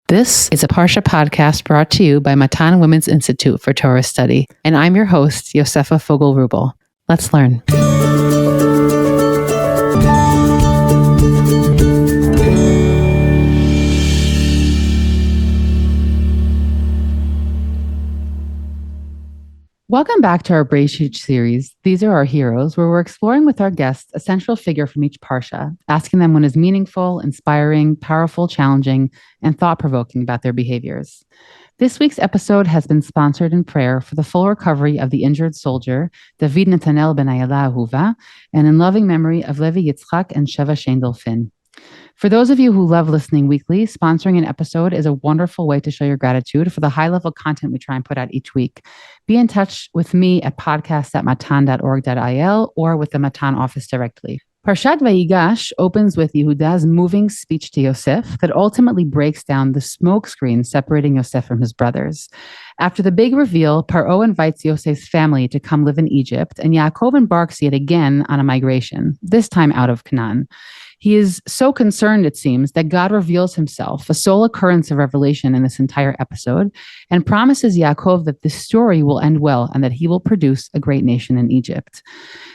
This is a Parshat podcast brought to you by Matan Women's Institute for Torah Study, and I'm your host, Yosefa Fogel-Rubel. Let's learn. Welcome back to our Breshit series. These are our heroes, where we're exploring with our guests a central figure from each parsha, asking them what is meaningful, inspiring, powerful, challenging, and thought-provoking about their behaviors. This week's episode has been sponsored in prayer for the full recovery of the injured soldier, David Netanel ben Ayala Ahuva, and in loving memory of Levi Yitzchak and Sheva Shendel-Fin. For those of you who love listening weekly, sponsoring an episode is a wonderful way to show your gratitude for the high-level content we try and put out each week. Be in touch with me at podcast@matan.org.il or with the Matan office directly. Parshat Vayigash opens with Yehuda's moving speech to Yosef that ultimately breaks down the smokescreen separating Yosef from his brothers. After the big reveal, Paro invites Yosef's family to come live in Egypt, and Yaakov embarks yet again on a migration, this time out of Canaan. He is so concerned, it seems, that God reveals himself, a sole occurrence of revelation in this entire episode, and promises Yaakov that this story will end well and that he will produce a great nation in Egypt.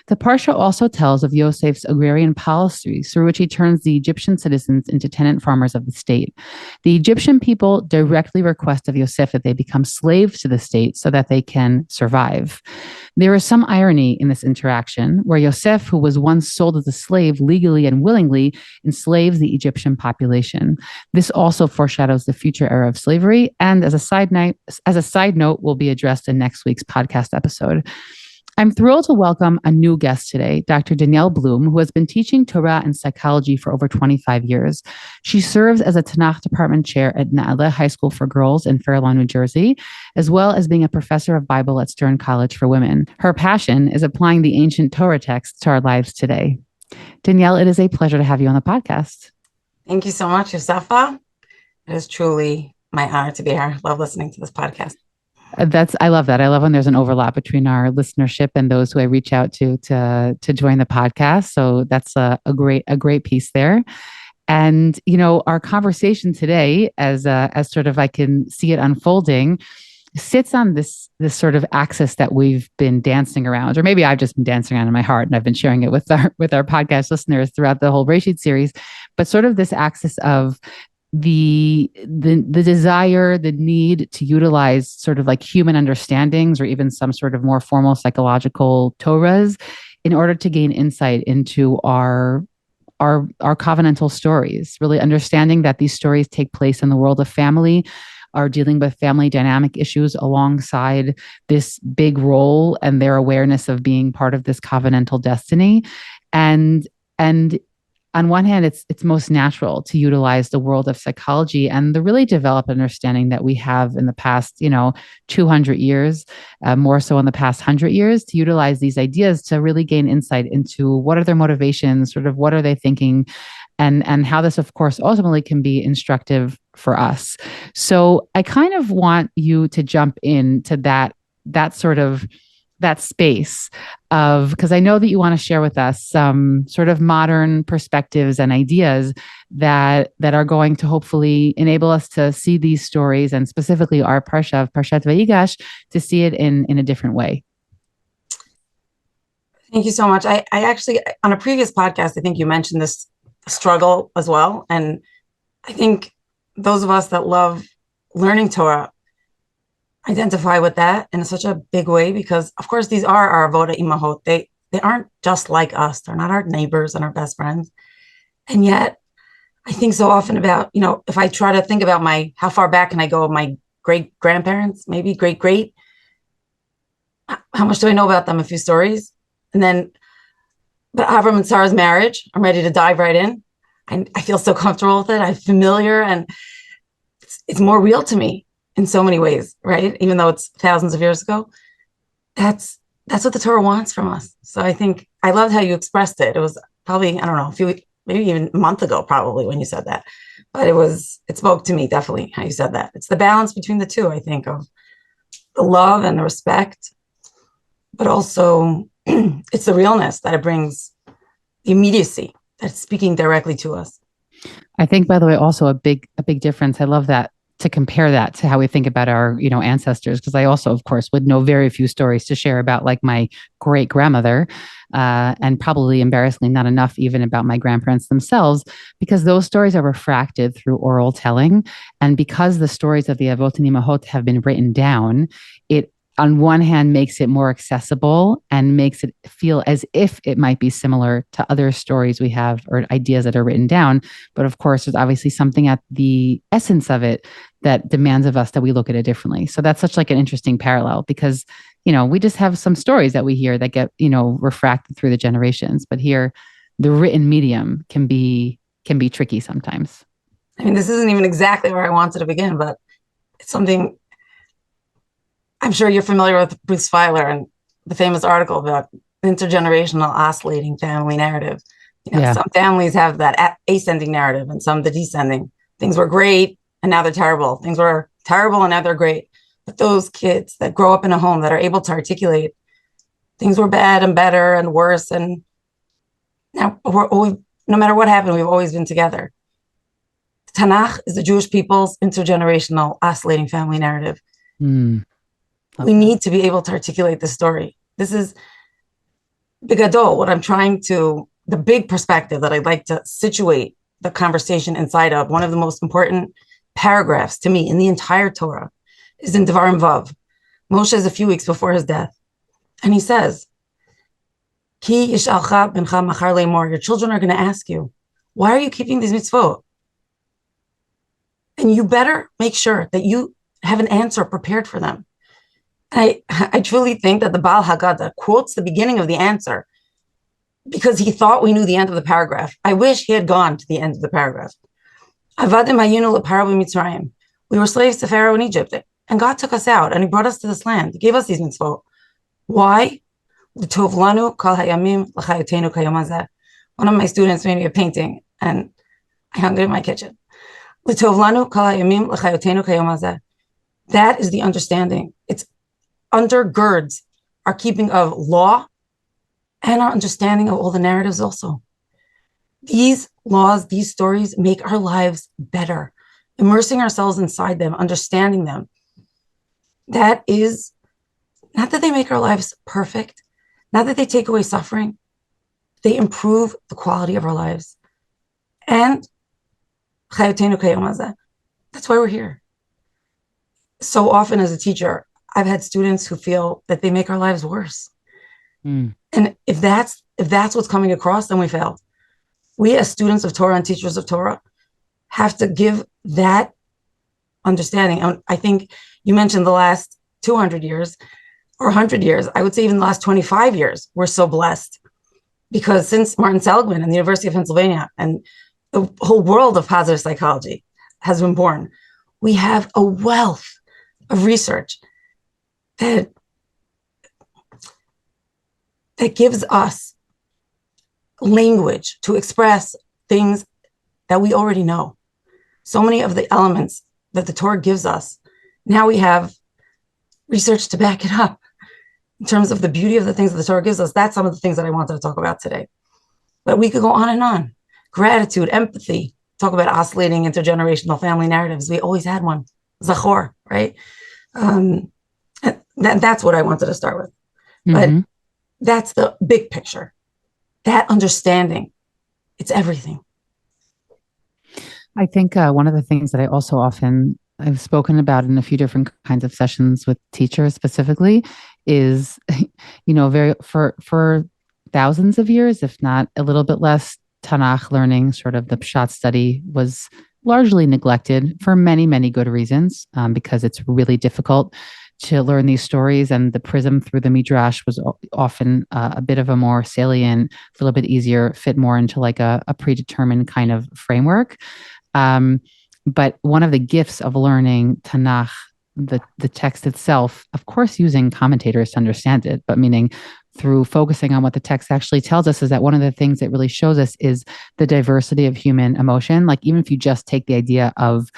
The Parsha also tells of Yosef's agrarian policies through which he turns the Egyptian citizens into tenant farmers of the state. The Egyptian people directly request of Yosef that they become slaves to the state so that they can survive. There is some irony in this interaction where Yosef, who was once sold as a slave legally and willingly, enslaves the Egyptian population. This also foreshadows the future era of slavery, and as a side note, will be addressed in next week's podcast episode. I'm thrilled to welcome a new guest today, Dr. Danielle Bloom, who has been teaching Torah and psychology for over 25 years. She serves as a Tanakh department chair at Na'aleh High School for Girls in Fair Lawn, New Jersey, as well as being a professor of Bible at Stern College for Women. Her passion is applying the ancient Torah texts to our lives today. Danielle, it is a pleasure to have you on the podcast. Thank you so much, Yosefa. It is truly my honor to be here. Love listening to this podcast. I love that. I love when there's an overlap between our listenership and those who I reach out to join the podcast. So that's a great piece there. And, you know, our conversation today, as sort of I can see it unfolding, sits on this sort of axis that we've been dancing around, or maybe I've just been dancing around in my heart and I've been sharing it with our podcast listeners throughout the whole Breshit series, but sort of this axis of the desire, the need to utilize sort of like human understandings or even some sort of more formal psychological Torahs in order to gain insight into our covenantal stories, really understanding that these stories take place in the world of family, are dealing with family dynamic issues alongside this big role and their awareness of being part of this covenantal destiny. And on one hand, it's most natural to utilize the world of psychology and the really developed understanding that we have in the past, 200 years, more so in the past 100 years, to utilize these ideas to really gain insight into what are their motivations, sort of what are they thinking, and how this, of course, ultimately can be instructive for us. So I kind of want you to jump into that space of, because I know that you want to share with us some sort of modern perspectives and ideas that are going to hopefully enable us to see these stories, and specifically our Parshat Vayigash, to see it in a different way. Thank you so much. I actually, on a previous podcast, I think you mentioned this struggle as well. And I think those of us that love learning Torah identify with that in such a big way, because of course these are our avoda imahot. They aren't just like us. They're not our neighbors and our best friends. And yet I think so often about, if I try to think about how far back can I go of my great grandparents, maybe great, how much do I know about them? A few stories. And then, but Avram and Sarah's marriage, I'm ready to dive right in. I feel so comfortable with it. I'm familiar, and it's more real to me in so many ways, right? Even though it's thousands of years ago, that's what the Torah wants from us. So I think I loved how you expressed it. It was probably, I don't know, maybe even a month ago, probably, when you said that, but it spoke to me definitely how you said that. It's the balance between the two, I think, of the love and the respect, but also it's the realness that it brings, the immediacy that's speaking directly to us. I think, by the way, also a big difference. I love that to compare that to how we think about our, ancestors. Because I also, of course, would know very few stories to share about like my great grandmother, and probably embarrassingly not enough even about my grandparents themselves, because those stories are refracted through oral telling. And because the stories of the Avot and Imahot have been written down, it on one hand makes it more accessible and makes it feel as if it might be similar to other stories we have or ideas that are written down. But of course, there's obviously something at the essence of it that demands of us that we look at it differently. So that's such like an interesting parallel, because we just have some stories that we hear that get, refracted through the generations. But here, the written medium can be tricky sometimes. I mean, this isn't even exactly where I wanted to begin, but it's something I'm sure you're familiar with. Bruce Feiler and the famous article about intergenerational oscillating family narrative. Some families have that ascending narrative and some the descending. Things were great and now they're terrible. Things were terrible and now they're great. But those kids that grow up in a home that are able to articulate things were bad and better and worse, and now we're always, no matter what happened, we've always been together. Tanakh is the Jewish people's intergenerational oscillating family narrative. We need to be able to articulate this story. This is bigadol, what I'm trying to, the big perspective that I'd like to situate the conversation inside of. One of the most important paragraphs to me in the entire Torah is in Devarim Vav. Moshe is a few weeks before his death. And he says, Ki yishalcha bencha machar le'mor, your children are going to ask you, why are you keeping these mitzvot? And you better make sure that you have an answer prepared for them. I truly think that the Baal Haggadah quotes the beginning of the answer because he thought we knew the end of the paragraph. I wish he had gone to the end of the paragraph. Avadim hayinu leparo b'Mitzrayim. We were slaves to Pharaoh in Egypt, and God took us out, and he brought us to this land. He gave us these mitzvot. Why? L'tov lanu kol hayamim l'chayotenu kayom hazeh. One of my students made me a painting, and I hung it in my kitchen. L'tov lanu kol hayamim l'chayotenu kayom hazeh. That is the understanding. It's undergirds our keeping of law and our understanding of all the narratives also. These laws, these stories make our lives better. Immersing ourselves inside them, understanding them. That is, not that they make our lives perfect, not that they take away suffering, they improve the quality of our lives. And chayotenu kayom hazeh. That's why we're here. So often as a teacher, I've had students who feel that they make our lives worse. And if that's what's coming across, then we failed. We as students of Torah and teachers of Torah have to give that understanding. And I think you mentioned the last 200 years or 100 years. I would say even the last 25 years, we're so blessed. Because since Martin Seligman and the University of Pennsylvania and the whole world of positive psychology has been born, we have a wealth of research that gives us language to express things that we already know. So many of the elements that the Torah gives us, now we have research to back it up in terms of the beauty of the things that the Torah gives us. That's some of the things that I wanted to talk about today. But we could go on and on. Gratitude, empathy, talk about oscillating intergenerational family narratives. We always had one. Zachor, right? That's what I wanted to start with. But that's the big picture. That understanding, it's everything. I think one of the things that I also I've spoken about in a few different kinds of sessions with teachers specifically is, for thousands of years, if not a little bit less, Tanakh learning, sort of the Pshat study, was largely neglected for many, many good reasons, because it's really difficult to learn these stories, and the prism through the Midrash was often a bit of a more salient, a little bit easier, fit more into like a predetermined kind of framework. But one of the gifts of learning Tanakh, the text itself, of course, using commentators to understand it, but meaning through focusing on what the text actually tells us, is that one of the things it really shows us is the diversity of human emotion. Like even if you just take the idea of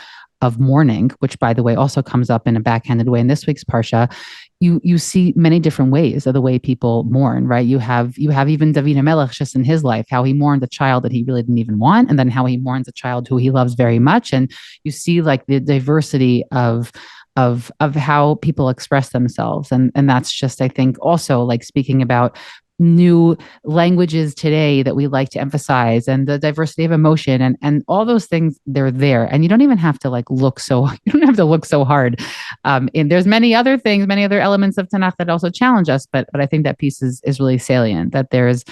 mourning, which, by the way, also comes up in a backhanded way in this week's Parsha, you see many different ways of the way people mourn, right? You have even David HaMelech just in his life, how he mourned a child that he really didn't even want, and then how he mourns a child who he loves very much. And you see like the diversity of how people express themselves. And that's just, I think, also like speaking about new languages today that we like to emphasize, and the diversity of emotion, and all those things, they're there, and you don't even have to like look so you don't have to look so hard. And there's many other things, many other elements of Tanakh that also challenge us, but I think that piece is really salient, that there's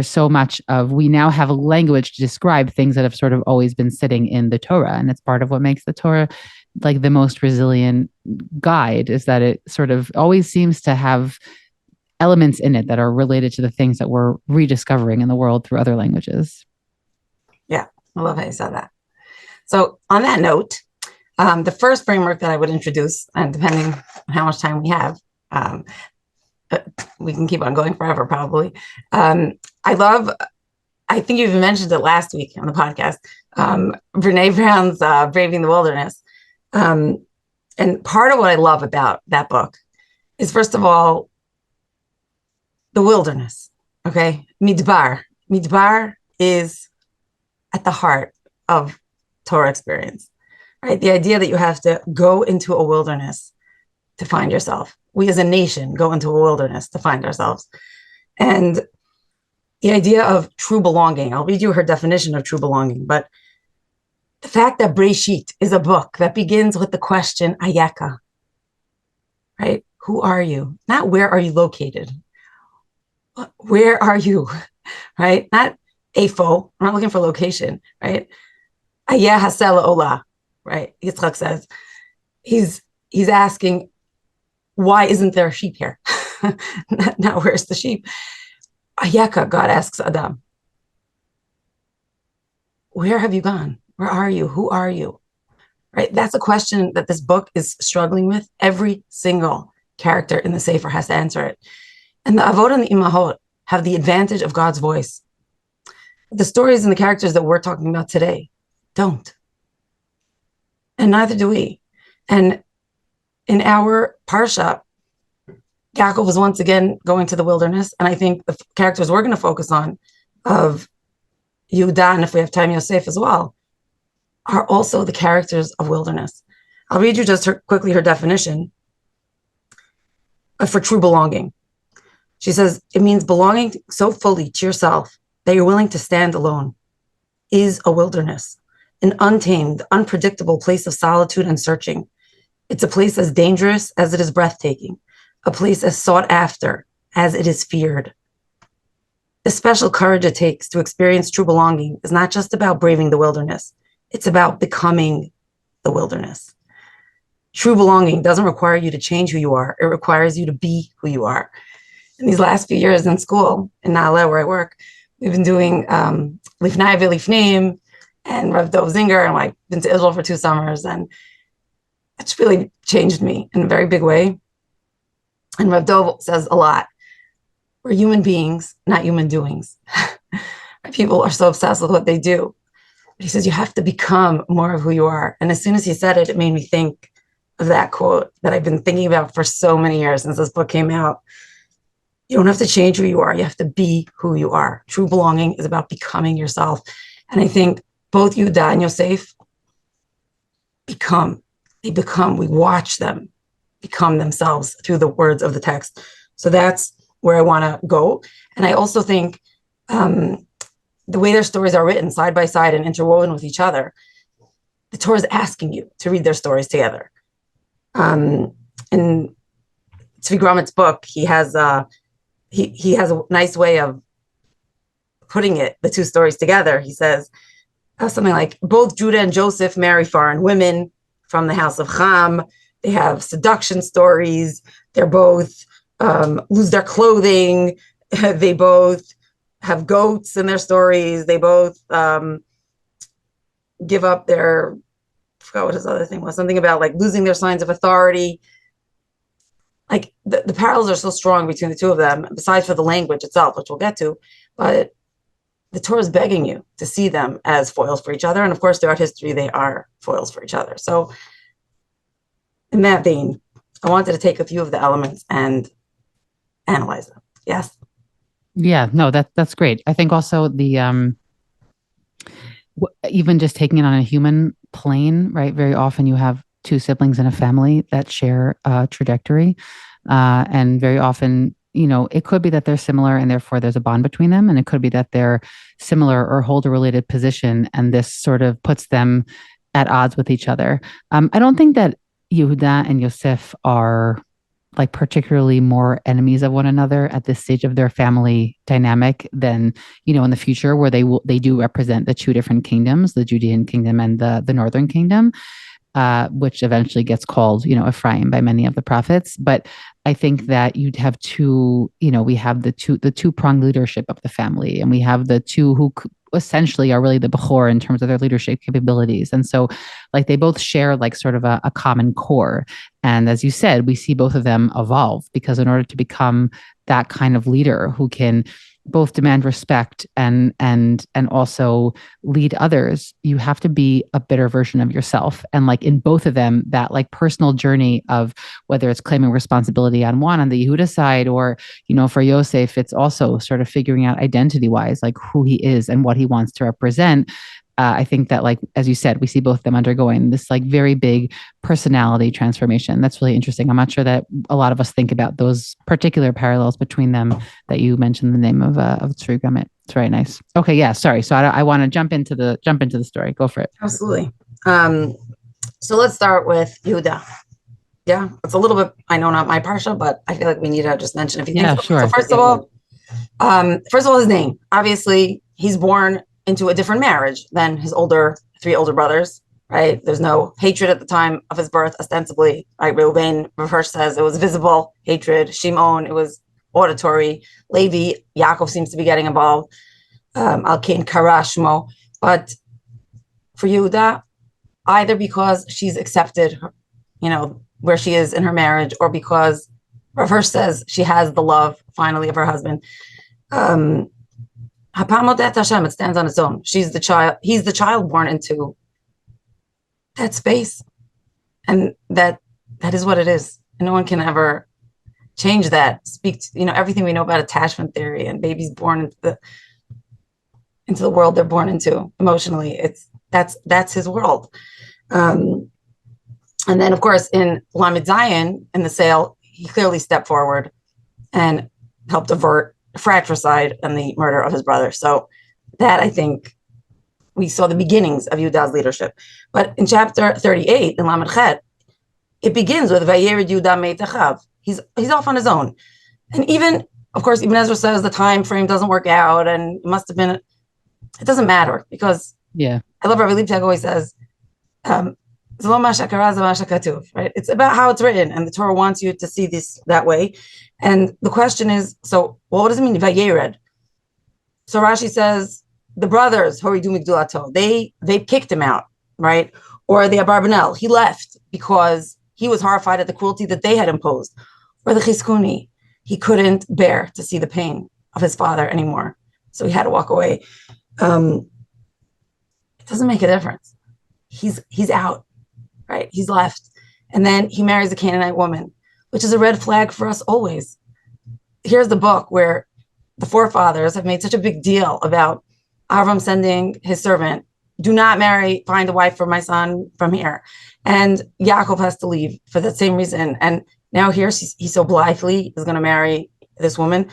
so much of, we now have a language to describe things that have sort of always been sitting in the Torah, and it's part of what makes the Torah like the most resilient guide, is that it sort of always seems to have elements in it that are related to the things that we're rediscovering in the world through other languages. Yeah, I love how you said that. So on that note, the first framework that I would introduce, and depending on how much time we have, we can keep on going forever probably. I think you even mentioned it last week on the podcast, Brene Brown's Braving the Wilderness. And part of what I love about that book is, first of all, the wilderness, okay? Midbar. Midbar is at the heart of Torah experience, right? The idea that you have to go into a wilderness to find yourself. We as a nation go into a wilderness to find ourselves. And the idea of true belonging, I'll read you her definition of true belonging, but the fact that Breshit is a book that begins with the question, Ayeka, right? Who are you? Not where are you located? Where are you, right? Not Afo. I'm not looking for location, right? Ayeh hasela ola, right? Yitzchak says, he's asking, why isn't there a sheep here? Not where's the sheep? Ayeka, God asks Adam, where have you gone? Where are you? Who are you? Right? That's a question that this book is struggling with. Every single character in the Sefer has to answer it. And the Avot and the Imahot have the advantage of God's voice. The stories and the characters that we're talking about today don't. And neither do we. And in our Parsha, Yaakov was once again going to the wilderness. And I think the characters we're going to focus on, of Yehuda, and if we have time, Yosef as well, are also the characters of wilderness. I'll read you just quickly her definition for true belonging. She says, it means belonging so fully to yourself that you're willing to stand alone is a wilderness, an untamed, unpredictable place of solitude and searching. It's a place as dangerous as it is breathtaking, a place as sought after as it is feared. The special courage it takes to experience true belonging is not just about braving the wilderness. It's about becoming the wilderness. True belonging doesn't require you to change who you are. It requires you to be who you are. In these last few years in school, in Na'aleh, where I work, we've been doing Lifnai V'Lifnim and Rav Dov Zinger, and I've been to Israel for 2 summers, and it's really changed me in a very big way. And Rav Dov says a lot, we're human beings, not human doings. People are so obsessed with what they do. But he says, you have to become more of who you are. And as soon as he said it, it made me think of that quote that I've been thinking about for so many years since this book came out. You don't have to change who you are. You have to be who you are. True belonging is about becoming yourself. And I think both Yehuda and Yosef become. We watch them become themselves through the words of the text. So that's where I want to go. And I also think the way their stories are written side by side and interwoven with each other, the Torah is asking you to read their stories together. In Tzvi Grumit's book, he has a nice way of putting it, the 2 stories together. He says something like, both Judah and Joseph marry foreign women from the house of Ham. They have seduction stories. They're both lose their clothing. They both have goats in their stories. They both give up their, I forgot what his other thing was, something about like losing their signs of authority. Like the parallels are so strong between the 2 of them, besides for the language itself, which we'll get to. But the Torah is begging you to see them as foils for each other. And of course, throughout history, they are foils for each other. So in that vein, I wanted to take a few of the elements and analyze them. Yes. Yeah, no, that's great. I think also the even just taking it on a human plane, right? Very often you have two siblings in a family that share a trajectory. And very often, it could be that they're similar and therefore there's a bond between them. And it could be that they're similar or hold a related position. And this sort of puts them at odds with each other. I don't think that Yehuda and Yosef are like particularly more enemies of one another at this stage of their family dynamic than in the future, where they do represent the two different kingdoms, the Judean kingdom and the northern kingdom, which eventually gets called Ephraim by many of the prophets. But I think that you'd have two, we have the two-pronged leadership of the family, and we have the two who essentially are really the Bechor in terms of their leadership capabilities. And so like they both share like sort of a common core. And as you said, we see both of them evolve, because in order to become that kind of leader who can both demand respect and also lead others, you have to be a better version of yourself. And like in both of them, that like personal journey of whether it's claiming responsibility on the Yehuda side, or for Yosef, it's also sort of figuring out identity wise like who he is and what he wants to represent. I think that, like, as you said, we see both of them undergoing this like very big personality transformation. That's really interesting. I'm not sure that a lot of us think about those particular parallels between them that you mentioned the name of Tzvi Grummet. It's very nice. Okay, yeah, sorry. So I want to jump into the story. Go for it. Absolutely. So let's start with Yehuda. Yeah, it's a little bit, I know not my Parsha, but I feel like we need to just mention a few things. Yeah, sure. So first of all, his name. Obviously, he's born into a different marriage than his three older brothers, right? There's no hatred at the time of his birth, ostensibly, right? Reuven, Reverse says it was visible hatred. Shimon, it was auditory. Levi, Yaakov seems to be getting involved. Al-Kain, Karashmo. But for Yehuda, either because she's accepted, where she is in her marriage, or because Reverse says she has the love, finally, of her husband. Hashem, it stands on its own. She's the child. He's the child born into that space, and that is what it is. And no one can ever change that. Speak to, everything we know about attachment theory and babies born into the world they're born into emotionally. That's his world. And then, of course, in Lamed Zion, in the sale, he clearly stepped forward and helped avert fratricide and the murder of his brother. So that, I think, we saw the beginnings of Yehuda's leadership. But in chapter 38, in Lamed Chet, it begins with Vayered Yehuda Meitachav. He's off on his own. And even Ezra says the time frame doesn't work out, and it must have been, it doesn't matter, because I love Rabbi Leibtag always says, right? It's about how it's written, and the Torah wants you to see this that way. And the question is, so what does it mean, Vayered? So Rashi says the brothers, Horidu Migdulato, they kicked him out, right? Or the Abarbanel, he left because he was horrified at the cruelty that they had imposed. Or the Chizkuni, he couldn't bear to see the pain of his father anymore, so he had to walk away. It doesn't make a difference. He's out, right? He's left. And then he marries a Canaanite woman, which is a red flag for us always. Here's the book where the forefathers have made such a big deal about Avram sending his servant, do not find a wife for my son from here. And Yaakov has to leave for that same reason. And now here he so blithely is going to marry this woman.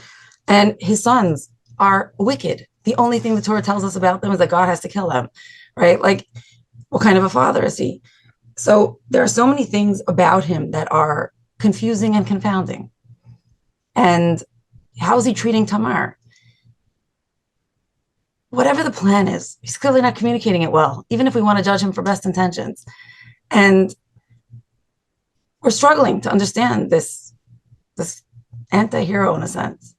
And his sons are wicked. The only thing the Torah tells us about them is that God has to kill them, right? Like, what kind of a father is he? So there are so many things about him that are confusing and confounding. And how is he treating Tamar? Whatever the plan is, he's clearly not communicating it well, even if we want to judge him for best intentions. And we're struggling to understand this anti-hero in a sense.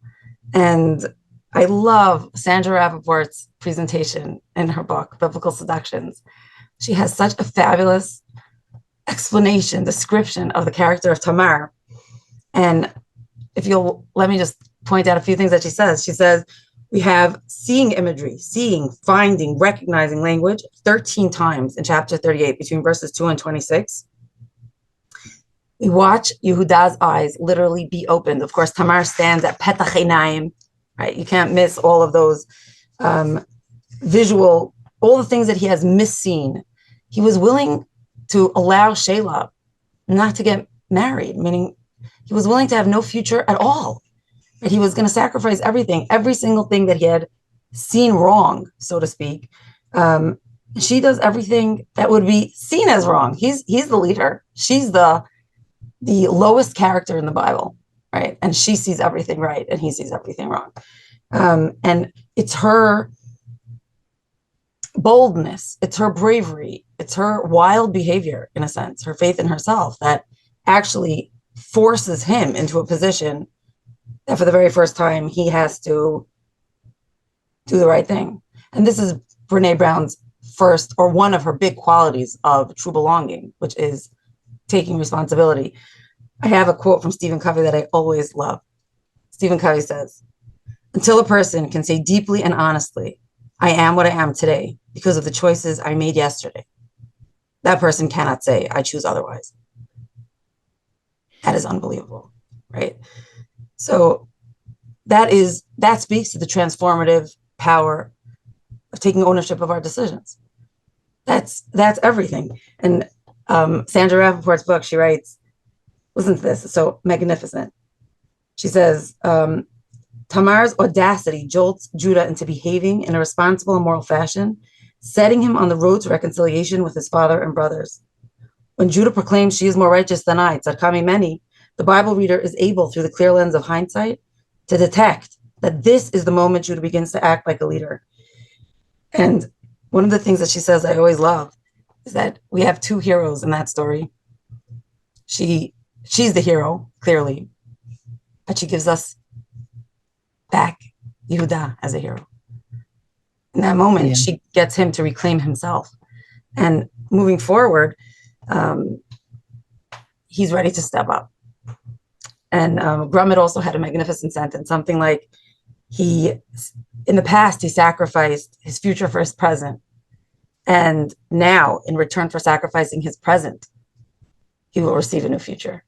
And I love Sandra Rappaport's presentation in her book, Biblical Seductions. She has such a fabulous description of the character of Tamar. And if you'll let me just point out a few things that she says. She says, We have seeing imagery, seeing, finding, recognizing language 13 times in chapter 38 between verses 2 and 26. We watch Yehuda's eyes literally be opened. Of course, Tamar stands at Petach Einayim, right? You can't miss all of those visual, all the things that he has misseen. He was willing to allow Shelah not to get married, meaning he was willing to have no future at all. And he was going to sacrifice everything, every single thing that he had seen wrong, so to speak. She does everything that would be seen as wrong. He's the leader. She's the lowest character in the Bible, right? And she sees everything right, and he sees everything wrong. And it's her boldness, it's her bravery, it's her wild behavior, in a sense, her faith in herself that actually forces him into a position that for the very first time he has to do the right thing. And this is Brene Brown's first, or one of her big qualities of true belonging, which is taking responsibility. I have a quote from Stephen Covey that I always love. Stephen Covey says, "Until a person can say deeply and honestly, I am what I am today because of the choices I made yesterday, that person cannot say, I choose otherwise." That is unbelievable, right? So that speaks to the transformative power of taking ownership of our decisions. That's everything. And Sandra Rappaport's book, she writes, listen to this, it's so magnificent. She says, Tamar's audacity jolts Judah into behaving in a responsible and moral fashion, setting him on the road to reconciliation with his father and brothers. When Judah proclaims she is more righteous than I, tzadka mimeni, the Bible reader is able, through the clear lens of hindsight, to detect that this is the moment Judah begins to act like a leader. And one of the things that she says I always love is that we have two heroes in that story. She's the hero, clearly, but she gives us back Yehuda as a hero. In that moment, she gets him to reclaim himself. And moving forward, he's ready to step up. And Grummet also had a magnificent sentence, something like, in the past, he sacrificed his future for his present. And now, in return for sacrificing his present, he will receive a new future.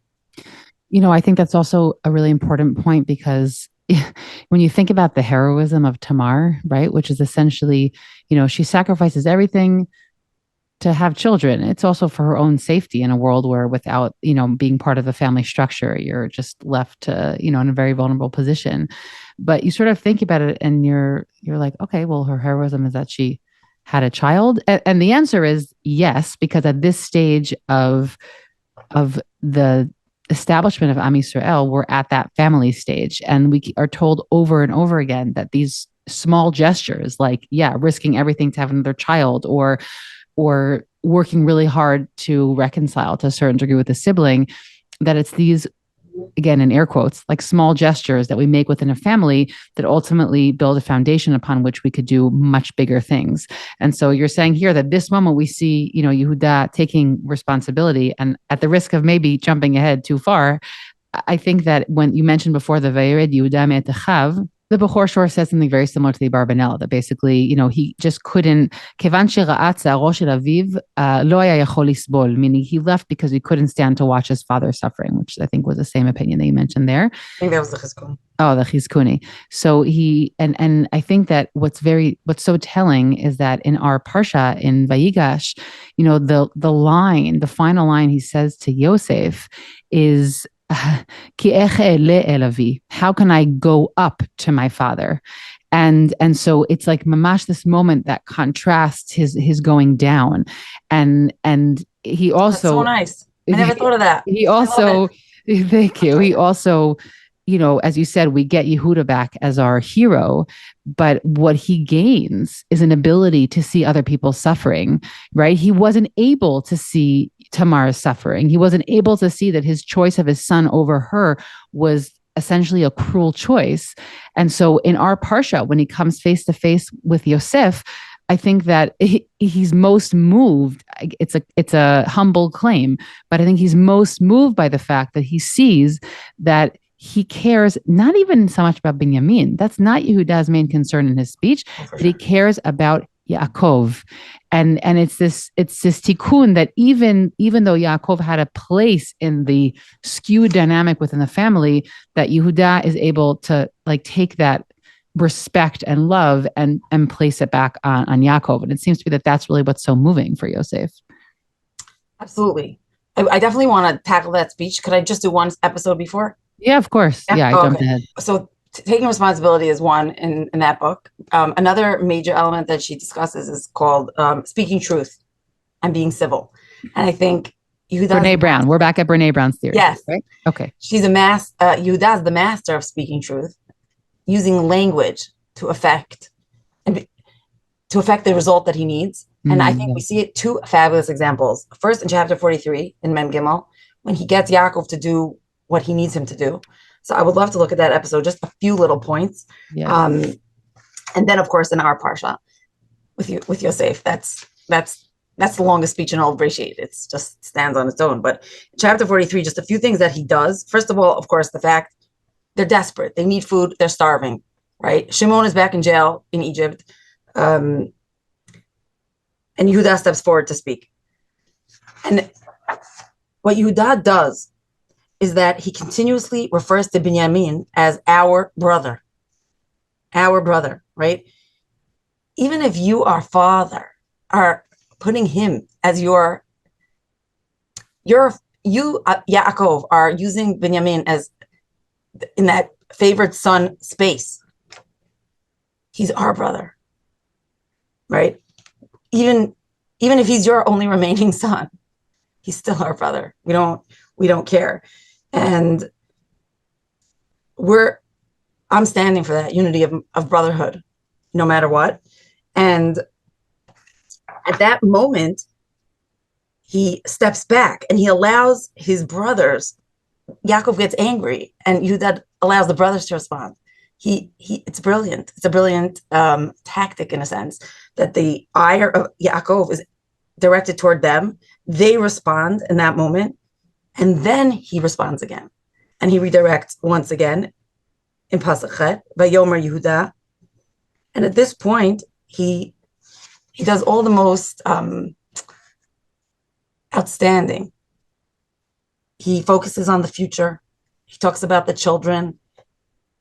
I think that's also a really important point, because when you think about the heroism of Tamar, right, which is essentially, she sacrifices everything to have children. It's also for her own safety in a world where, without, being part of the family structure, you're just left to, in a very vulnerable position. But you sort of think about it and you're like, okay, well, her heroism is that she had a child. And the answer is yes, because at this stage of the establishment of Am Yisrael, we're at that family stage. And we are told over and over again that these small gestures, like, risking everything to have another child, or working really hard to reconcile to a certain degree with a sibling, that it's these, again, in air quotes, like small gestures that we make within a family that ultimately build a foundation upon which we could do much bigger things. And so you're saying here that this moment we see, Yehuda taking responsibility, and at the risk of maybe jumping ahead too far, I think that when you mentioned before the Vayired Yehuda me'etechav, the Bechor Shor says something very similar to the Barbanel, that basically, he just couldn't, meaning he left because he couldn't stand to watch his father suffering, which I think was the same opinion that you mentioned there. I think that was the Chizkuni. Oh, the Chizkuni. So he, and I think that what's so telling is that in our Parsha, in Vayigash, the final line he says to Yosef is, how can I go up to my father? And so it's like mamash, this moment that contrasts his going down. And he also, that's so nice. I never thought of that. He also, thank you. He also, as you said, we get Yehuda back as our hero, but what he gains is an ability to see other people suffering, right? He wasn't able to see Tamar's suffering. He wasn't able to see that his choice of his son over her was essentially a cruel choice. And so in our Parsha, when he comes face to face with Yosef, I think that he's most moved. It's a humble claim, but I think he's most moved by the fact that he sees that he cares not even so much about Binyamin. That's not Yehuda's main concern in his speech, but he cares about Yaakov. And it's this tikkun that even though Yaakov had a place in the skewed dynamic within the family, that Yehuda is able to like take that respect and love and place it back on Yaakov. And it seems to be that that's really what's so moving for Yosef. Absolutely. I definitely want to tackle that speech. Could I just do one episode before? Yeah, of course. Yeah, I jumped ahead. So taking responsibility is one in that book. Another major element that she discusses is called speaking truth and being civil. And I think Brene Brown. We're back at Brene Brown's theory. Yes. Right? Okay. She's Yehuda's the master of speaking truth, using language to affect the result that he needs. And I think we see it two fabulous examples. First, in chapter 43 in Mem Gimel, when he gets Yaakov to do what he needs him to do. So I would love to look at that episode, just a few little points. Yeah. And then, of course, in our Parshat with Yosef, that's the longest speech in all of Breshit. It's just stands on its own. But in chapter 43, just a few things that he does. First of all, of course, the fact they're desperate. They need food. They're starving, right? Shimon is back in jail in Egypt. And Yehuda steps forward to speak. And what Yehuda does is that he continuously refers to Binyamin as our brother, right? Even if you, our father, are putting him as you, Yaakov, are using Binyamin as in that favored son space. He's our brother, right? Even if he's your only remaining son, he's still our brother. We don't care. And I'm standing for that unity of brotherhood, no matter what. And at that moment, he steps back and he allows his brothers. Yaakov gets angry, and Yehuda allows the brothers to respond. It's brilliant. It's a brilliant tactic, in a sense, that the ire of Yaakov is directed toward them. They respond in that moment, and then he responds again, and he redirects once again in Parshat Vayomer Yehuda. And at this point, he does all the most outstanding. He focuses on the future. He talks about the children.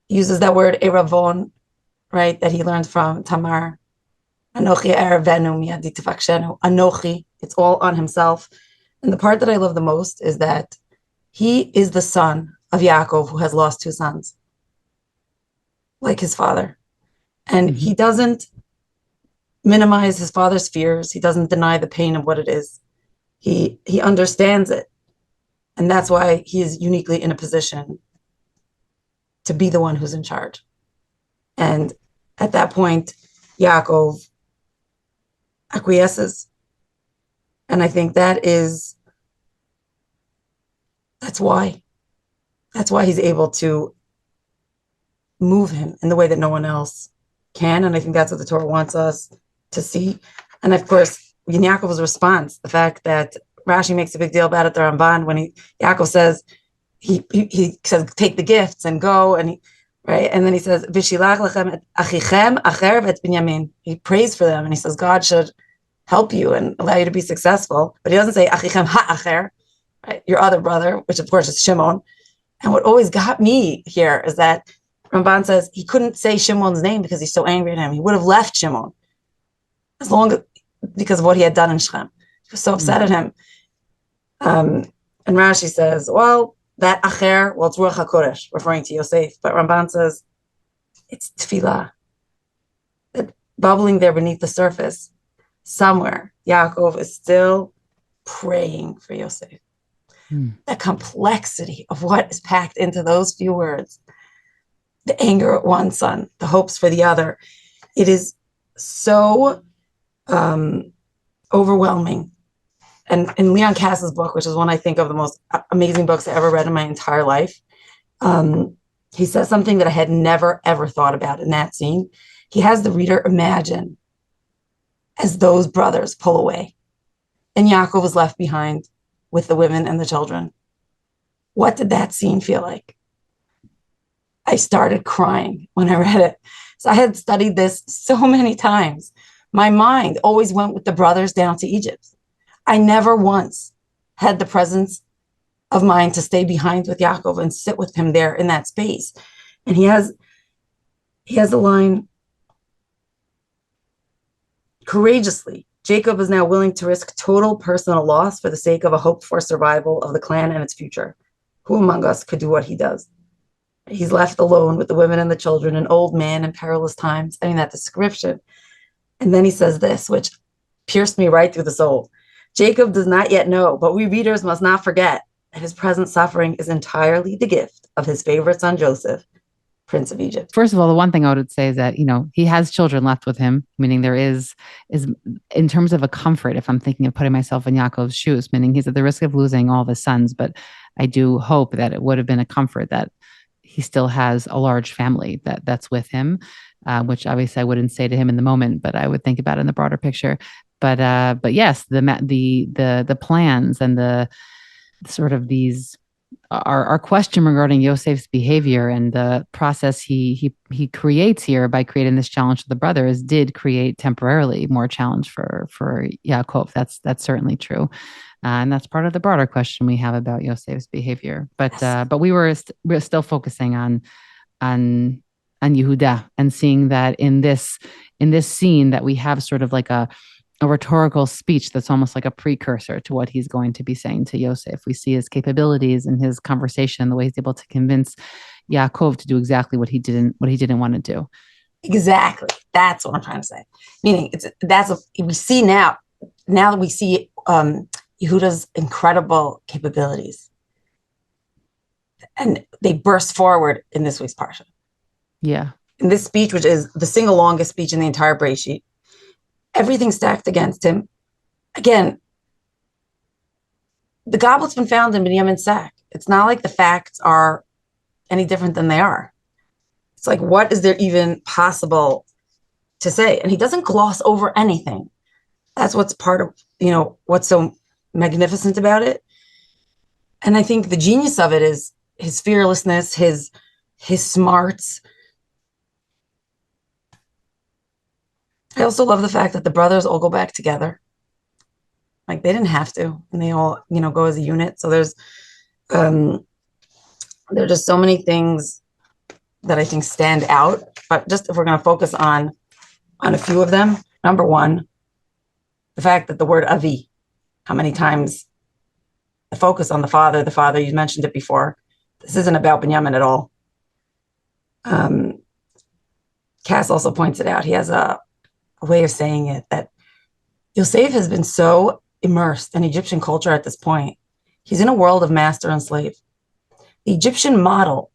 He uses that word eravon, right, that he learned from Tamar. Anochi eravenu miyadi tifakshenu. Anochi. It's all on himself. And the part that I love the most is that he is the son of Yaakov, who has lost two sons, like his father. And he doesn't minimize his father's fears. He doesn't deny the pain of what it is. He understands it. And that's why he is uniquely in a position to be the one who's in charge. And at that point, Yaakov acquiesces. And I think that's why he's able to move him in the way that no one else can. And I think that's what the Torah wants us to see. And of course, in Yaakov's response, the fact that Rashi makes a big deal about it, the Ramban, when Yaakov says, he says, take the gifts and go, and right? And then he says, V'shilach lechem et achichem acher v'et Binyamin. He prays for them, and he says, God should help you and allow you to be successful. But he doesn't say achichem ha'acher, right? Your other brother, which of course is Shimon. And what always got me here is that Ramban says he couldn't say Shimon's name because he's so angry at him. He would have left Shimon because of what he had done in Shechem. He was so upset at him. And Rashi says, well, that acher, it's Ruach HaKodesh, referring to Yosef. But Ramban says, it's tefillah. That bubbling there beneath the surface, somewhere, Yaakov is still praying for Yosef. The complexity of what is packed into those few words, the anger at one son, the hopes for the other. It is so overwhelming. And in Leon Kass's book, which is one I think of the most amazing books I ever read in my entire life, he says something that I had never, ever thought about in that scene. He has the reader imagine as those brothers pull away, and Yaakov was left behind with the women and the children. What did that scene feel like? I started crying when I read it. So I had studied this so many times. My mind always went with the brothers down to Egypt. I never once had the presence of mind to stay behind with Yaakov and sit with him there in that space. And he has a line, courageously, Jacob is now willing to risk total personal loss for the sake of a hoped-for survival of the clan and its future. Who among us could do what he does? He's left alone with the women and the children, an old man in perilous times. I mean, that description. And then he says this, which pierced me right through the soul. Jacob does not yet know, but we readers must not forget that his present suffering is entirely the gift of his favorite son, Joseph, Prince of Egypt. First of all, the one thing I would say is that, he has children left with him, meaning there is in terms of a comfort, if I'm thinking of putting myself in Yaakov's shoes, meaning he's at the risk of losing all of his sons, but I do hope that it would have been a comfort that he still has a large family that's with him, which obviously I wouldn't say to him in the moment, but I would think about it in the broader picture. But yes, the plans and the sort of these our question regarding Yosef's behavior and the process he creates here by creating this challenge to the brothers did create temporarily more challenge for Yaakov. That's certainly true. And that's part of the broader question we have about Yosef's behavior. But we're still focusing on Yehuda and seeing that in this scene that we have sort of like a rhetorical speech that's almost like a precursor to what he's going to be saying to Yosef. We see his capabilities and his conversation, the way he's able to convince Yaakov to do exactly what he didn't want to do. Exactly. That's what I'm trying to say. Meaning we see now that we see Yehuda's incredible capabilities, and they burst forward in this week's Parsha. Yeah. In this speech, which is the single longest speech in the entire Breshit, everything stacked against him. Again, the goblet's been found in Binyamin's sack. It's not like the facts are any different than they are. It's like, what is there even possible to say? And he doesn't gloss over anything. That's what's part of, what's so magnificent about it. And I think the genius of it is his fearlessness, his smarts. I also love the fact that the brothers all go back together. Like, they didn't have to, and they all, go as a unit. So there are just so many things that I think stand out. But just if we're going to focus on a few of them, number one, the fact that the word Avi, how many times the focus on the father, you mentioned it before. This isn't about Binyamin at all. Cass also points it out. He has a way of saying it, that Yosef has been so immersed in Egyptian culture at this point. He's in a world of master and slave. The Egyptian model,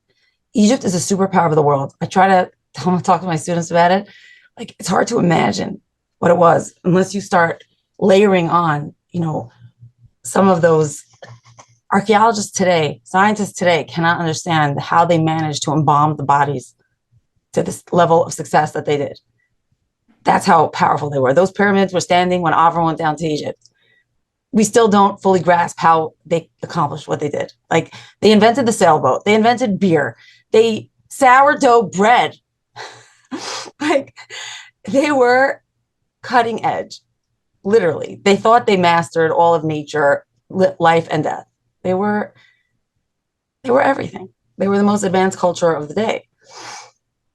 Egypt is a superpower of the world. I try to talk to my students about it. Like, it's hard to imagine what it was unless you start layering on, some of those archaeologists today, scientists today cannot understand how they managed to embalm the bodies to this level of success that they did. That's how powerful they were. Those pyramids were standing when Avram went down to Egypt. We still don't fully grasp how they accomplished what they did. Like, they invented the sailboat. They invented beer. They sourdough bread. Like, they were cutting edge. Literally. They thought they mastered all of nature, life and death. They were everything. They were the most advanced culture of the day.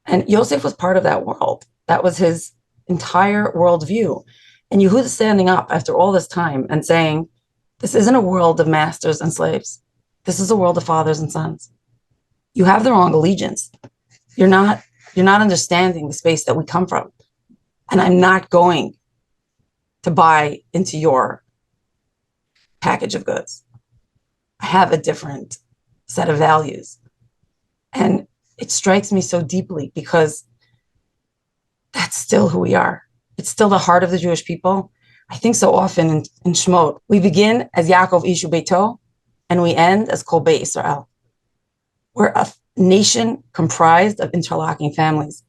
And Yosef was part of that world. That was his entire worldview. And Yehuda standing up after all this time and saying, this isn't a world of masters and slaves. This is a world of fathers and sons. You have the wrong allegiance. You're not understanding the space that we come from. And I'm not going to buy into your package of goods. I have a different set of values. And it strikes me so deeply because that's still who we are. It's still the heart of the Jewish people. I think so often in Shemot, we begin as Yaakov Ishu Beito, and we end as Kol Beit Israel. We're a nation comprised of interlocking families.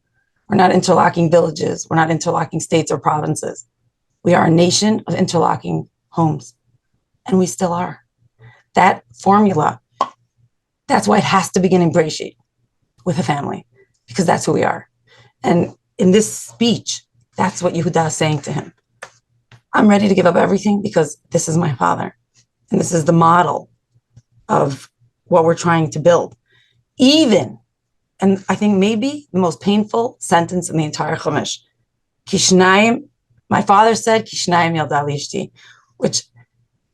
We're not interlocking villages. We're not interlocking states or provinces. We are a nation of interlocking homes, and we still are. That formula, that's why it has to begin in Breshit. with a family, because that's who we are. And in this speech, that's what Yehuda is saying to him. I'm ready to give up everything because this is my father. And this is the model of what we're trying to build. Even, and I think maybe the most painful sentence in the entire Chumash, Kishnayim, my father said, Kishnayim yalda lishti, which,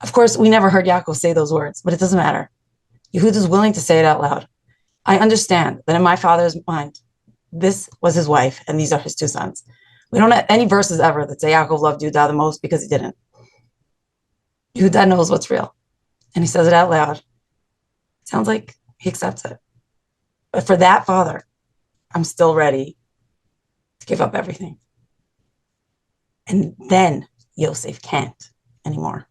of course, we never heard Yaakov say those words, but it doesn't matter. Yehuda is willing to say it out loud. I understand that in my father's mind, this was his wife, and these are his two sons. We don't have any verses ever that say Yaakov loved Yehuda the most because he didn't. Yehuda knows what's real, and he says it out loud. It sounds like he accepts it. But for that father, I'm still ready to give up everything. And then Yosef can't anymore.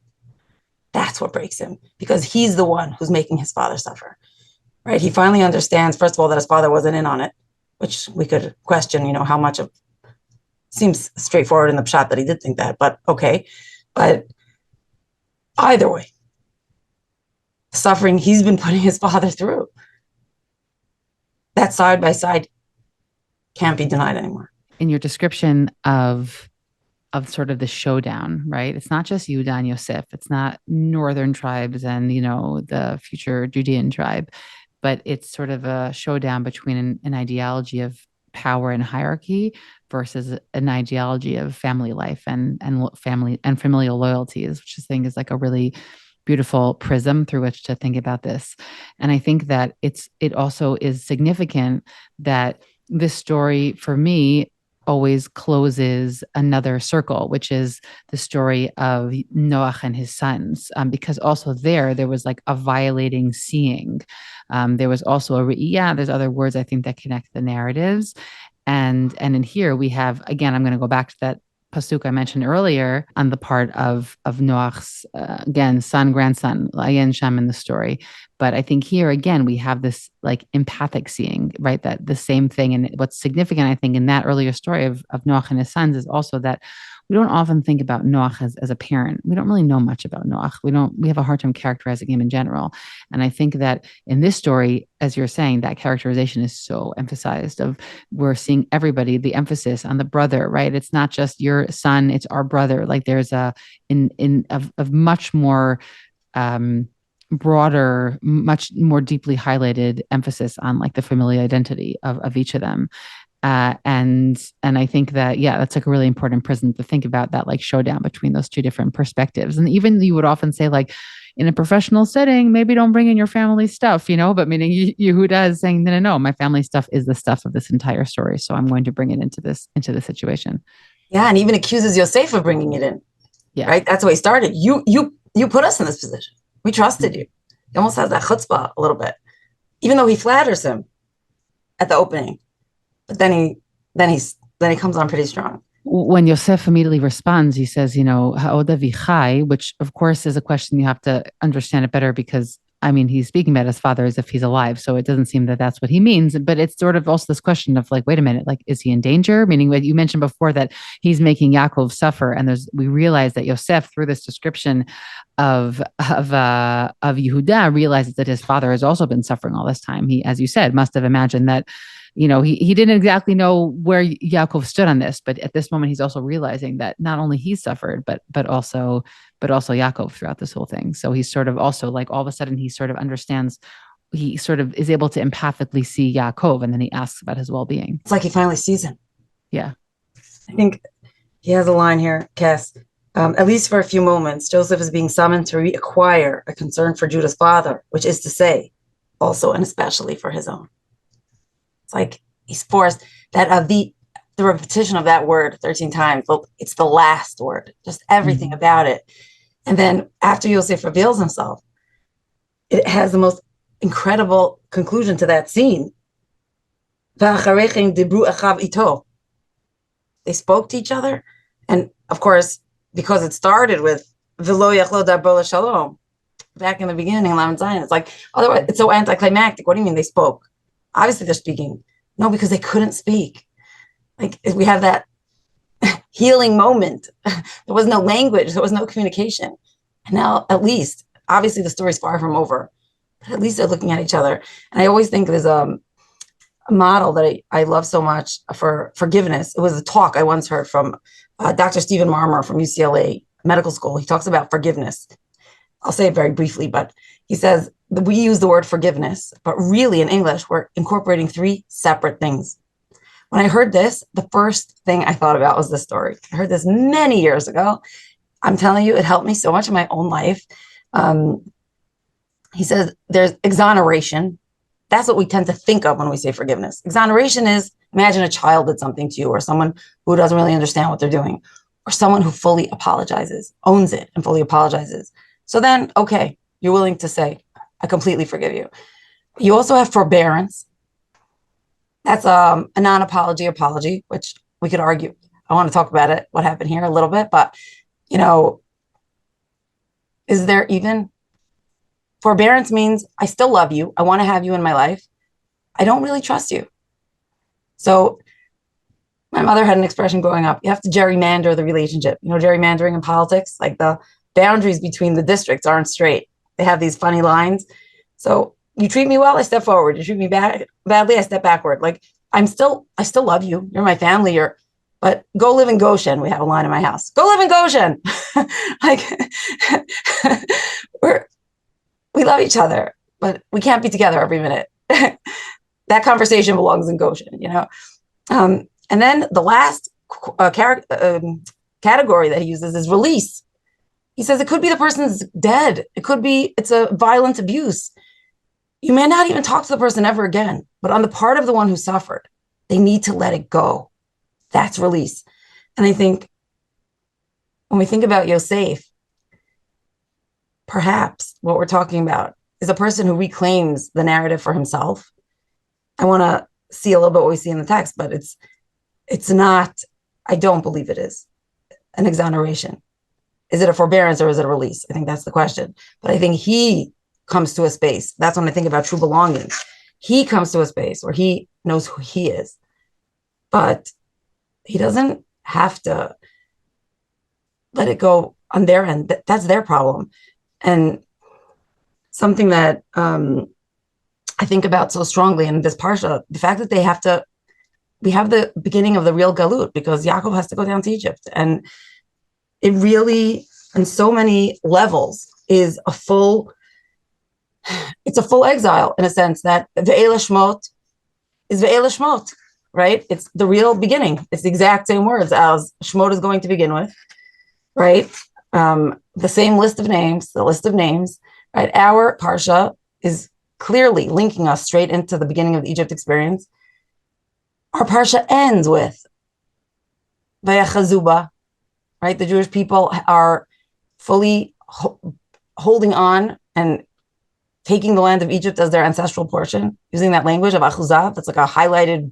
That's what breaks him, because he's the one who's making his father suffer, right? He finally understands, first of all, that his father wasn't in on it, which we could question, how much of, seems straightforward in the Parshat that he did think that, but okay. But either way, the suffering he's been putting his father through, that side by side can't be denied anymore. In your description of sort of the showdown, right? It's not just Yehuda and Yosef. It's not northern tribes and, the future Judean tribe, but it's sort of a showdown between an ideology of power and hierarchy versus an ideology of family life and family and familial loyalties, which I think is like a really beautiful prism through which to think about this. And I think that it also is significant that this story for me always closes another circle, which is the story of Noach and his sons, because also there was like a violating seeing. There was also there's other words I think that connect the narratives. And in here we have, again, I'm going to go back to that pasuk I mentioned earlier on the part of Noach's, again, son, grandson, Ayin Shem in the story. But I think here, again, we have this like empathic seeing, right? That the same thing. And what's significant, I think, in that earlier story of Noach and his sons is also that we don't often think about Noach as a parent. We don't really know much about Noach. We have a hard time characterizing him in general. And I think that in this story, as you're saying, that characterization is so emphasized of we're seeing everybody, the emphasis on the brother, right? It's not just your son, it's our brother. Like there's a much more broader, much more deeply highlighted emphasis on like the familial identity of each of them. And I think that, that's like a really important prism to think about, that like showdown between those two different perspectives. And even you would often say like in a professional setting, maybe don't bring in your family stuff, but meaning Yehuda is saying, no, my family stuff is the stuff of this entire story. So I'm going to bring it into the situation. Yeah. And even accuses Yosef of bringing it in. Yeah. Right. That's the way he started. You put us in this position. We trusted you. He almost has that chutzpah a little bit, even though he flatters him at the opening. But then he comes on pretty strong. When Yosef immediately responds, he says, Ha'oda vichai, which of course is a question you have to understand it better because, he's speaking about his father as if he's alive. So it doesn't seem that that's what he means, but it's sort of also this question of like, wait a minute, like, is he in danger? Meaning what you mentioned before that he's making Yaakov suffer. And we realize that Yosef, through this description of Yehuda, realizes that his father has also been suffering all this time. He, as you said, must have imagined that he didn't exactly know where Yaakov stood on this, but at this moment he's also realizing that not only he suffered, but also Yaakov throughout this whole thing. So he's sort of also like all of a sudden he sort of understands, he sort of is able to empathically see Yaakov, and then he asks about his well-being. It's like he finally sees him. Yeah. I think he has a line here, Cass. At least for a few moments, Joseph is being summoned to reacquire a concern for Judah's father, which is to say, also and especially for his own. It's like he's forced that the repetition of that word 13 times. Well, it's the last word, just everything about it. And then after Yosef reveals himself, it has the most incredible conclusion to that scene. They spoke to each other. And of course, because it started with V'lo yachlo darbo shalom back in the beginning, Lamed Zayin, it's like, otherwise it's so anticlimactic. What do you mean they spoke? Obviously they're speaking. No, because they couldn't speak. Like we have that healing moment. There was no language. There was no communication. And now at least, obviously the story's far from over, but at least they're looking at each other. And I always think there's model that I love so much for forgiveness. It was a talk I once heard from Dr. Stephen Marmer from UCLA Medical School. He talks about forgiveness. I'll say it very briefly, but he says we use the word forgiveness, but really in English, we're incorporating 3 separate things. When I heard this, the first thing I thought about was this story. I heard this many years ago. I'm telling you, it helped me so much in my own life. He says there's exoneration. That's what we tend to think of when we say forgiveness. Exoneration is, imagine a child did something to you, or someone who doesn't really understand what they're doing, or someone who fully apologizes, owns it and fully apologizes. So then, okay, you're willing to say, I completely forgive you. You also have forbearance. That's a non-apology apology, which we could argue. I want to talk about it, what happened here a little bit, but, is there even forbearance means I still love you. I want to have you in my life. I don't really trust you. So my mother had an expression growing up. You have to gerrymander the relationship. Gerrymandering in politics, like the boundaries between the districts aren't straight. They have these funny lines. So you treat me well, I step forward. You treat me badly, I step backward. Like I still love you. You're my family. But go live in Goshen. We have a line in my house. Go live in Goshen. Like we love each other, but we can't be together every minute. That conversation belongs in Goshen, And then the last category that he uses is release. He says it could be the person's dead. It could be it's a violent abuse. You may not even talk to the person ever again, but on the part of the one who suffered, they need to let it go. That's release. And I think when we think about Yosef, perhaps what we're talking about is a person who reclaims the narrative for himself. I want to see a little bit what we see in the text, but it's not, I don't believe it is an exoneration. Is it a forbearance or is it a release? I think that's the question. But I think he comes to a space. That's when I think about true belonging. He comes to a space where he knows who he is, but he doesn't have to let it go on their end. That's their problem. And something that I think about so strongly in this Parsha, the fact that we have the beginning of the real galut because Yaakov has to go down to Egypt. And it really, on so many levels, is a full exile in a sense that Ve'el Shmot is Ve'el Shmot, right? It's the real beginning. It's the exact same words as Shmot is going to begin with, right? The same list of names, the list of names, right? Our Parsha is clearly linking us straight into the beginning of the Egypt experience. Our Parsha ends with Vayachazuba, right? The Jewish people are fully holding on and taking the land of Egypt as their ancestral portion, using that language of Achuzah, that's like a highlighted,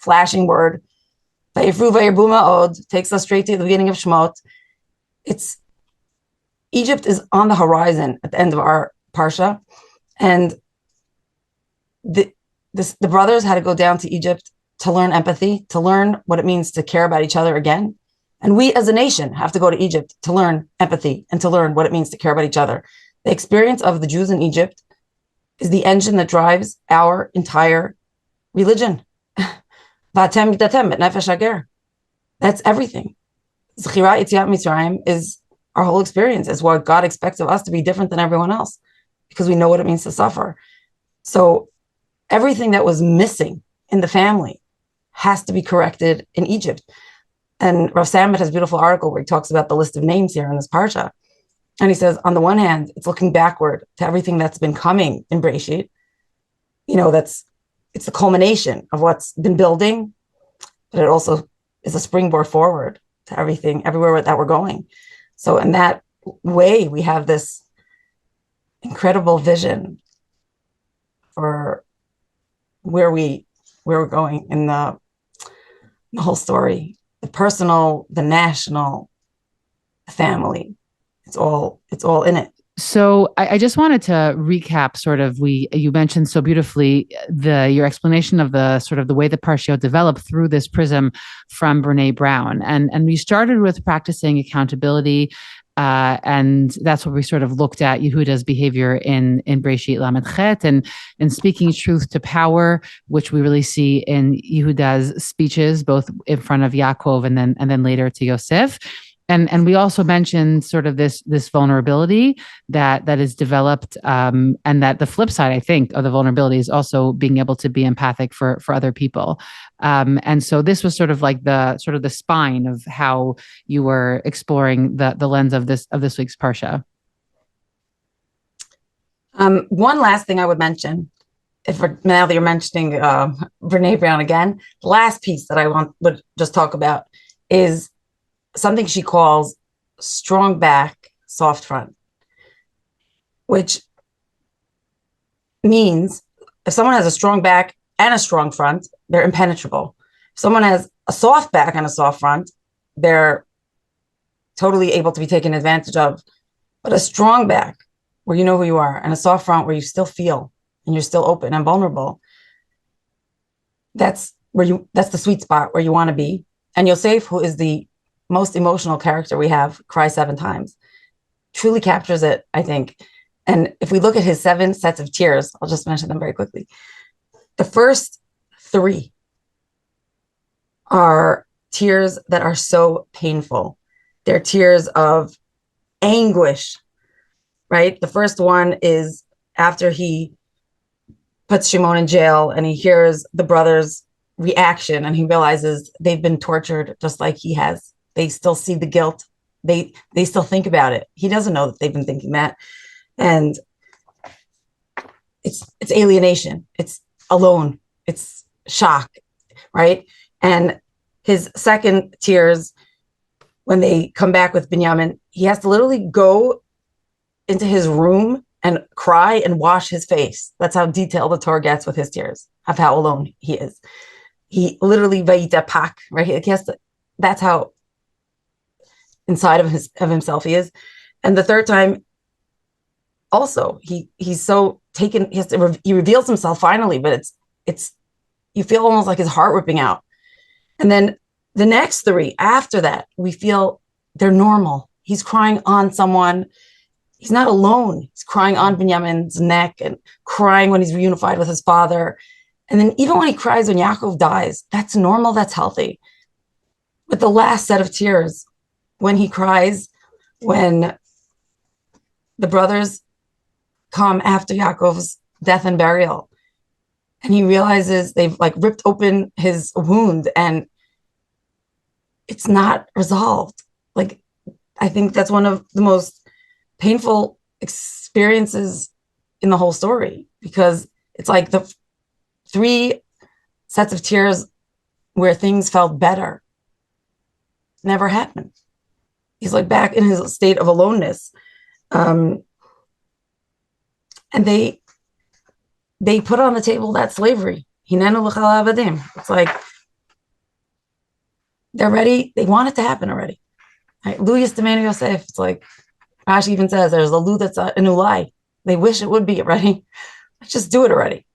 flashing word. Vayifru vayirbu ma'od takes us straight to the beginning of Shemot. Egypt is on the horizon at the end of our Parsha, and the brothers had to go down to Egypt to learn empathy, to learn what it means to care about each other again. And we as a nation have to go to Egypt to learn empathy and to learn what it means to care about each other. The experience of the Jews in Egypt is the engine that drives our entire religion. That's everything. Zechira Yetziat Mitzrayim is our whole experience, is what God expects of us to be different than everyone else, because we know what it means to suffer. So everything that was missing in the family has to be corrected in Egypt. And Rav Samet has a beautiful article where he talks about the list of names here in this Parsha. And he says, on the one hand, it's looking backward to everything that's been coming in Breshit. It's the culmination of what's been building, but it also is a springboard forward to everything, everywhere that we're going. So in that way, we have this incredible vision for where we're going in the whole story, the personal, the national, the family. It's all in it. So I just wanted to recap you mentioned so beautifully your explanation of the sort of the way the Parsha developed through this prism from Brene Brown. And we started with practicing accountability And that's what we sort of looked at Yehuda's behavior in Breshit Lamed Chet, and speaking truth to power, which we really see in Yehuda's speeches, both in front of Yaakov and then later to Yosef. And we also mentioned sort of this vulnerability that is developed, and that the flip side, I think, of the vulnerability is also being able to be empathic for other people. And so this was sort of like the spine of how you were exploring the lens of this week's Parsha. One last thing I would mention, now that you're mentioning Brene Brown again, the last piece that I would just talk about is something she calls strong back, soft front, which means if someone has a strong back and a strong front, they're impenetrable. If someone has a soft back and a soft front, they're totally able to be taken advantage of. But a strong back where you know who you are, and a soft front where you still feel and you're still open and vulnerable, that's the sweet spot where you want to be. And Yosef, who is the most emotional character we have, cries 7 times, truly captures it, I think. And if we look at his 7 sets of tears, I'll just mention them very quickly. The first 3 are tears that are so painful. They're tears of anguish, right? The first one is after he puts Shimon in jail and he hears the brothers' reaction and he realizes they've been tortured just like he has. They still see the guilt. They still think about it. He doesn't know that they've been thinking that. And it's alienation. It's alone. It's shock, right? And his second tears, when they come back with Binyamin, he has to literally go into his room and cry and wash his face. That's how detailed the Torah gets with his tears, of how alone he is. He literally vayidapak, right? He has to, that's how inside of himself he is. And the third time, also, he's so taken. He reveals himself finally, but it's you feel almost like his heart ripping out. And then the next 3 after that, we feel they're normal. He's crying on someone. He's not alone. He's crying on Binyamin's neck and crying when he's reunified with his father. And then even when he cries when Yaakov dies, that's normal. That's healthy. But the last set of tears, when he cries, when the brothers come after Yaakov's death and burial, and he realizes they've like ripped open his wound and it's not resolved. Like, I think that's one of the most painful experiences in the whole story, because it's like the 3 sets of tears where things felt better never happened. He's like back in his state of aloneness. And they put on the table that slavery. It's like they're ready. They want it to happen already. Right? Lu Yistamenu Yosef. It's like Rashi even says there's a Lu that's a new lie. They wish it would be ready. Let's just do it already.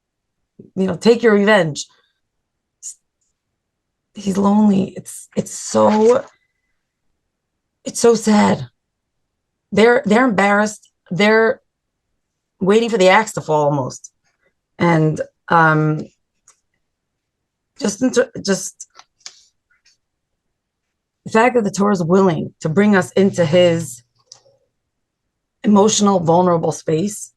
Take your revenge. He's lonely. It's so sad. They're embarrassed. They're waiting for the axe to fall almost. And just the fact that the Torah is willing to bring us into his emotional, vulnerable space.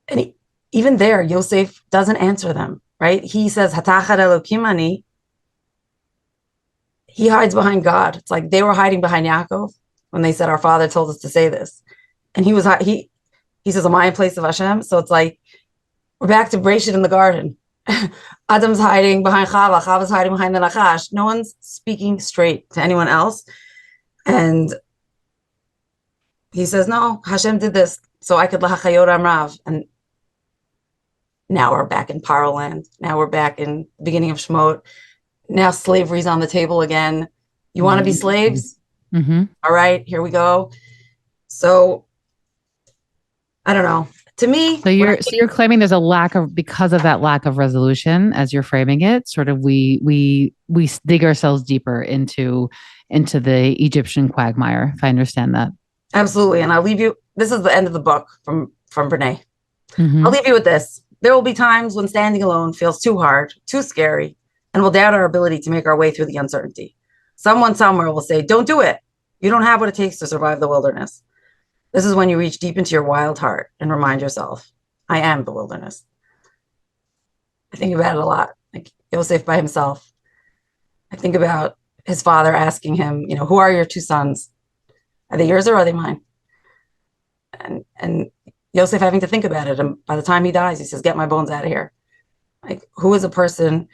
And even there, Yosef doesn't answer them, right? He says, Hatachad Elokim ani. He hides behind God. It's like they were hiding behind Yaakov when they said, our father told us to say this. And he says, am I in place of Hashem? So it's like, we're back to Breshit in the garden. Adam's hiding behind Chava. Chava's hiding behind the Nachash. No one's speaking straight to anyone else. And he says, no, Hashem did this so I could lahachayot amrav. And now we're back in Paro land. Now we're back in the beginning of Shemot. Now slavery's on the table again. You want to be slaves? Mm-hmm. All right, here we go. So I don't know. To me, so you're claiming there's because of that lack of resolution, as you're framing it. Sort of, we dig ourselves deeper into into the Egyptian quagmire, if I understand that. Absolutely. And I'll leave you, this is the end of the book from Brene. Mm-hmm. I'll leave you with this. There will be times when standing alone feels too hard, too scary, and we'll doubt our ability to make our way through the uncertainty. Someone somewhere will say, don't do it. You don't have what it takes to survive the wilderness. This is when you reach deep into your wild heart and remind yourself, I am the wilderness. I think about it a lot, like Yosef by himself. I think about his father asking him, who are your two sons? Are they yours or are they mine? And Yosef having to think about it. And by the time he dies, he says, get my bones out of here. Like, who is a person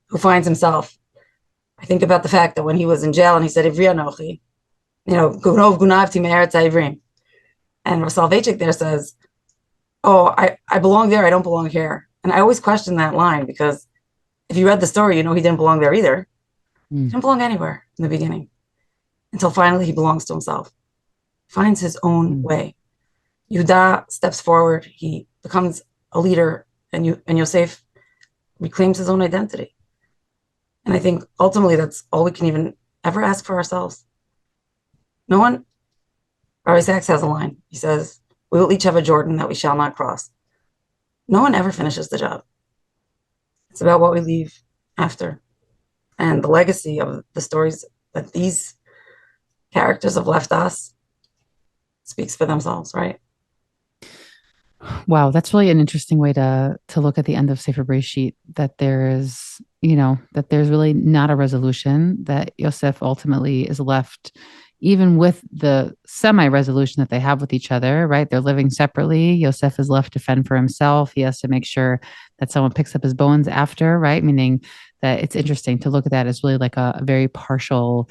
who finds himself? I think about the fact that when he was in jail and he said, Ivri Anochi, Gunov Gunavti Me'eretz Ivrim. And Rav Soloveitchik there says, oh, I belong there, I don't belong here. And I always question that line because if you read the story, he didn't belong there either. He didn't belong anywhere in the beginning until finally he belongs to himself, finds his own way. Yehuda steps forward, he becomes a leader, and Yosef reclaims his own identity. And I think ultimately that's all we can even ever ask for ourselves. No one, Rabbi Sachs has a line. He says, we will each have a Jordan that we shall not cross. No one ever finishes the job. It's about what we leave after. And the legacy of the stories that these characters have left us speaks for themselves, right? Wow, that's really an interesting way to look at the end of Sefer Bereshit, that there's really not a resolution, that Yosef ultimately is left, even with the semi-resolution that they have with each other, right? They're living separately. Yosef is left to fend for himself. He has to make sure that someone picks up his bones after, right? Meaning that it's interesting to look at that as really like a very partial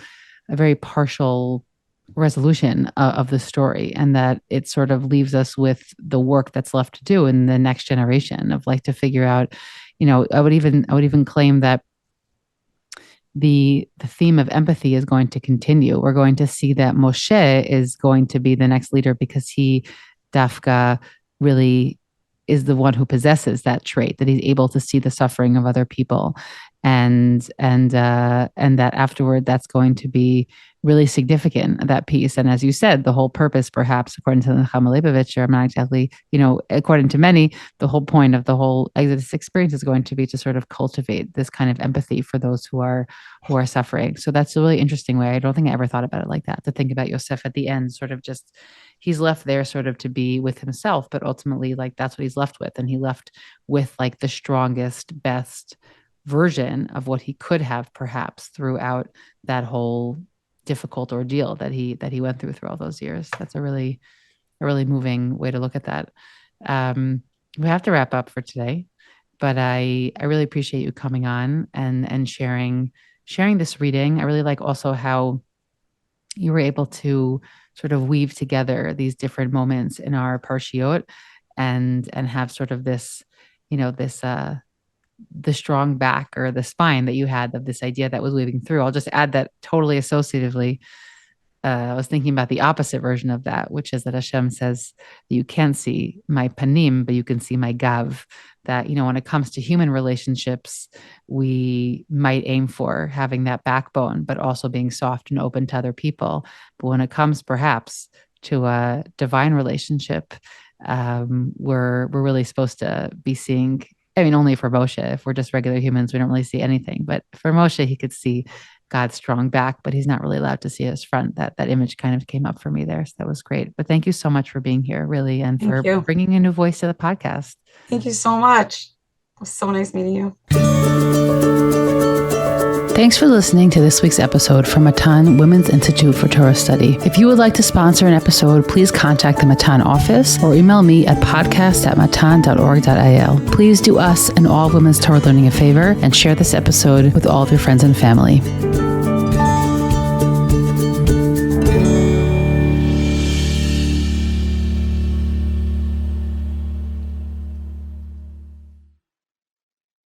resolution of the story, and that it sort of leaves us with the work that's left to do in the next generation of to figure out, I would even claim that the theme of empathy is going to continue. We're going to see that Moshe is going to be the next leader because he, Dafka, really is the one who possesses that trait, that he's able to see the suffering of other people, and that afterward that's going to be really significant, that piece. And as you said, the whole purpose, perhaps according to Nechama Leibovitch, or not exactly, according to many, the whole point of the whole Exodus experience is going to be to sort of cultivate this kind of empathy for those who are suffering. So that's a really interesting way. I don't think I ever thought about it like that, to think about Yosef at the end, sort of just, he's left there sort of to be with himself, but ultimately that's what he's left with. And he left with the strongest, best version of what he could have perhaps throughout that whole difficult ordeal that he went through all those years. That's a really moving way to look at that. We have to wrap up for today, but I really appreciate you coming on and sharing this reading. I really like also how you were able to sort of weave together these different moments in our Parshiot and have sort of this, the strong back or the spine that you had of this idea that was weaving through. I'll just add that totally associatively. I was thinking about the opposite version of that, which is that Hashem says that you can't see my panim, but you can see my gav. That, when it comes to human relationships, we might aim for having that backbone, but also being soft and open to other people. But when it comes perhaps to a divine relationship, we're really supposed to be seeing, only for Moshe. If we're just regular humans, we don't really see anything. But for Moshe, he could see God's strong back, but he's not really allowed to see his front. That image kind of came up for me there. So that was great. But thank you so much for being here, really, and for bringing a new voice to the podcast. Thank you so much. It was so nice meeting you. Thanks for listening to this week's episode from Matan Women's Institute for Torah Study. If you would like to sponsor an episode, please contact the Matan office or email me at podcast@matan.org.il. Please do us and all women's Torah learning a favor and share this episode with all of your friends and family.